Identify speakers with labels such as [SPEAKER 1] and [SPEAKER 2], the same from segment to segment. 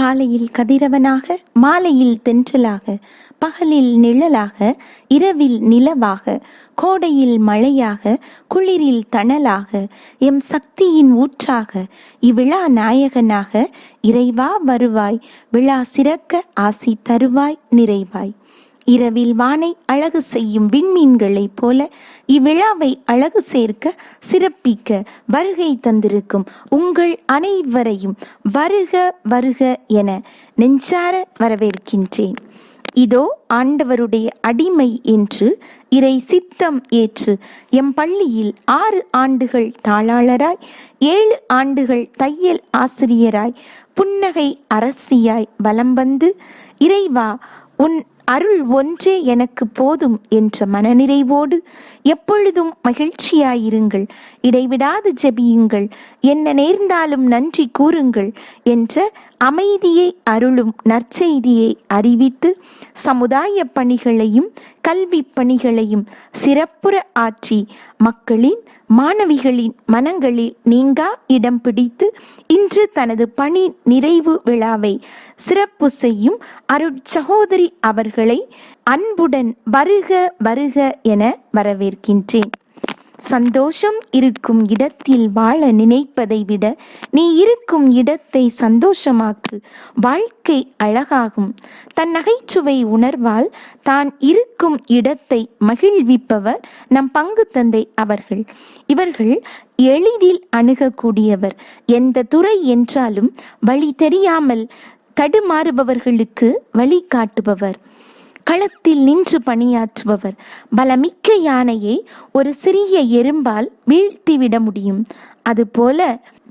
[SPEAKER 1] காலையில் கதிரவனாக, மாலையில் தென்றலாக, பகலில் நிழலாக, இரவில் நிலவாக, கோடையில் மழையாக, குளிரில் தணலாக, எம் சக்தியின் ஊற்றாக, இவ்விழா நாயகனாக இறைவா வருவாய், விழா சிறக்க ஆசி தருவாய் நிறைவாய். இரவில் வானை அழகு செய்யும் விண்மீன்களைப் போல இவ்விழாவை அழகு சேர்க்க சிறப்பிக்க வருகை தந்திருக்கும் உங்கள் அனைவரையும் வருக வருக என நெஞ்சார வரவேற்கின்றேன். இதோ ஆண்டவருடைய அடிமை என்று இறை சித்தம் ஏற்று எம் பள்ளியில் 6 ஆண்டுகள் தாளாளராய், 7 ஆண்டுகள் தையல் ஆசிரியராய், புன்னகை அரசியாய் வலம் வந்து, இறைவா உன் அருள் ஒன்றே எனக்கு போதும் என்ற மனநிறைவோடு எப்பொழுதும் மகிழ்ச்சியாயிருங்கள், இடைவிடாது ஜெபியுங்கள், என்ன நேர்ந்தாலும் நன்றி கூறுங்கள் என்ற அமைதியை அருளும் நற்செய்தியை அறிவித்து சமுதாய பணிகளையும் கல்வி பணிகளையும் சிறப்புற ஆற்றி மக்களின் மாணவிகளின் மனங்களில் நீங்கா இடம் பிடித்து இன்று தனது பணி நிறைவு விழாவை சிறப்பு செய்யும் அருட்சகோதரி அவர்களை அன்புடன் வருக வருக என வரவேற்கின்றேன். சந்தோஷம் இருக்கும் இடத்தில் வாழ நினைப்பதை விட நீ இருக்கும் இடத்தை சந்தோஷமாக்கு, வாழ்க்கை அழகாகும். தன் நகைச்சுவை உணர்வால் தான் இருக்கும் இடத்தை மகிழ்விப்பவர் நம் பங்கு தந்தை அவர்கள். இவர்கள் எளிதில் அணுகக்கூடியவர். எந்த துறை என்றாலும் வழி தெரியாமல் தடுமாறுபவர்களுக்கு வழி காட்டுபவர். களத்தில் நின்று பணியாற்றுபவர். பலமிக்க யானையை ஒரு சிறிய எறும்பால் வீழ்த்திவிட முடியும். அதுபோல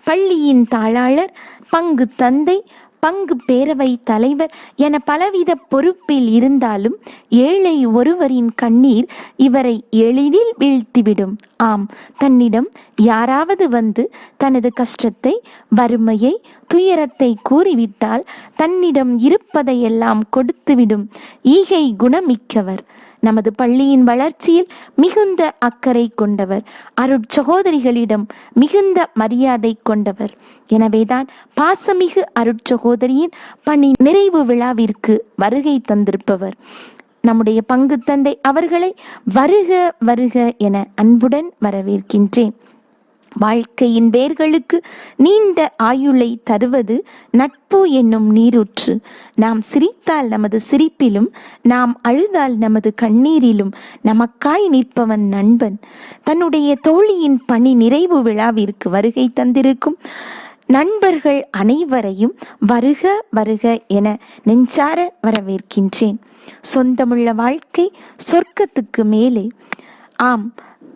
[SPEAKER 1] பள்ளியின் தாளாளர், பங்கு தந்தை, பங்கு பேரவை தலைவர் என பலவித பொறுப்பில் இருந்தாலும் ஏழை ஒருவரின் கண்ணீர் இவரை எளிதில் வீழ்த்திவிடும். ஆம், தன்னிடம் யாராவது வந்து தனது கஷ்டத்தை, வறுமையை, துயரத்தை கூறிவிட்டால் தன்னிடம் இருப்பதையெல்லாம் கொடுத்துவிடும் ஈகை குணமிக்கவர். நமது பள்ளியின் வளர்ச்சியில் மிகுந்த அக்கறை கொண்டவர். அருட்சகோதரிகளிடம் மிகுந்த மரியாதை கொண்டவர். எனவேதான் பாசமிகு அருட்சகோதரியின் பணி நிறைவு விழாவிற்கு வருகை தந்திருப்பவர். நம்முடைய பங்கு தந்தை அவர்களை வருக வருக என அன்புடன் வரவேற்கின்றேன். வாழ்க்கையின் வேர்களுக்கு நீண்ட ஆயுளை தருவது நட்பு என்னும் நீரூற்று. நாம் சிரித்தால் நமது சிரிப்பிலும், நாம் அழுதால் நமது கண்ணீரிலும் நமக்காய் நிற்பவன் நண்பன். தன்னுடைய தோழியின் பணி நிறைவு விழாவிற்கு வருகை தந்திருக்கும் நண்பர்கள் அனைவரையும் வருக வருக என நெஞ்சார வரவேற்கின்றேன். சொந்தமுள்ள வாழ்க்கை சொர்க்கத்துக்கு மேலே. ஆம்,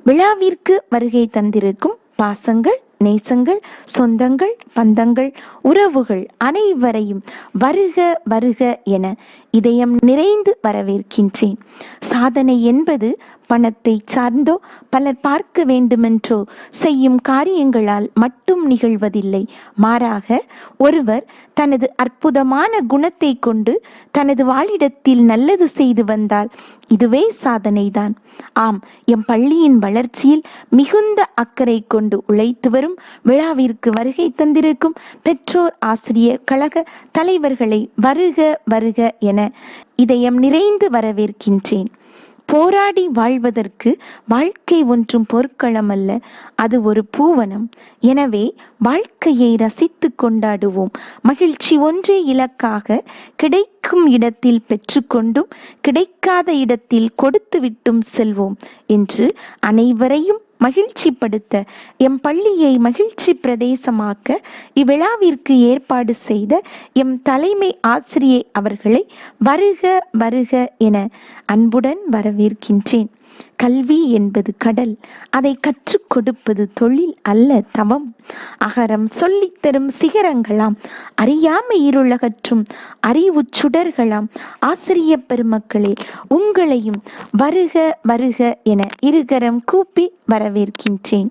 [SPEAKER 1] விழாவிற்கு வருகை தந்திருக்கும் பாசங்கள், நேசங்கள், சொந்தங்கள், பந்தங்கள், உறவுகள் அனைவரையும் வருக வருக என இதயம் நிறைந்து வரவேற்கின்றேன். சாதனை என்பது பணத்தை சார்ந்தோ பலர் பார்க்க வேண்டுமென்றோ செய்யும் காரியங்களால் மட்டும் நிகழ்வதில்லை. மாறாக ஒருவர் தனது அற்புதமான குணத்தை கொண்டு தனது வாழிடத்தில் நல்லது செய்து வந்தால் இதுவே சாதனைதான். ஆம், எம் பள்ளியின் வளர்ச்சியில் மிகுந்த அக்கறை கொண்டு உழைத்து வரும் விழாவிற்கு வருகை தந்திருக்கும் பெற்றோர் ஆசிரியர் கழக தலைவர்களை வருக வருக என இதயம் நிறைந்து வரவேற்கின்றேன். போராடி வாழ்வதற்கு வாழ்க்கை ஒன்றும் போர்க்களம் அல்ல, அது ஒரு பூவனம். எனவே வாழ்க்கையை ரசித்து கொண்டாடுவோம். மகிழ்ச்சி ஒன்றே இலக்காக கிடைக்கும் இடத்தில் பெற்றுக்கொண்டும் கிடைக்காத இடத்தில் கொடுத்து விட்டும் செல்வோம் என்று அனைவரையும் மகிழ்ச்சிப்படுத்த எம் பள்ளியை மகிழ்ச்சி பிரதேசமாக்க இவ்விழாவிற்கு ஏற்பாடு செய்த எம் தலைமை ஆசிரியை அவர்களை வருக வருக என அன்புடன் வரவேற்கின்றேன். கல்வி என்பது கடல், அதை கற்றுக் கொடுப்பது தொழில் அல்ல, தவம். அகரம் சொல்லித்தரும் சிகரங்களாம், அறியாமை இருளகற்றும் அறிவு சுடர்களாம். ஆசிரிய பெருமக்களே, உங்களையும் வருக வருக என இருகரம் கூப்பி வரவேற்கின்றேன்.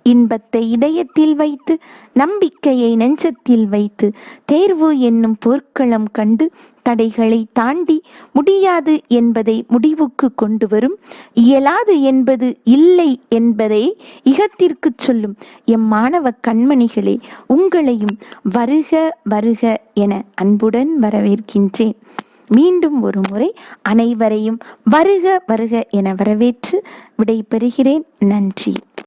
[SPEAKER 1] இன்பத்தை இதயத்தில் வைத்து நம்பிக்கையை நெஞ்சத்தில் வைத்து தேர்வு என்னும் போர்க்களம் கண்டு தடைகளை தாண்டி முடியாது என்பதை முடிவுக்கு கொண்டு வரும், இயலாது என்பது இல்லை என்பதை இகத்திற்கு சொல்லும் எம் மாணவ கண்மணிகளே, உங்களையும் வருக வருக என அன்புடன் வரவேற்கின்றேன். மீண்டும் ஒரு முறை அனைவரையும் வருக வருக என வரவேற்று விடை பெறுகிறேன். நன்றி.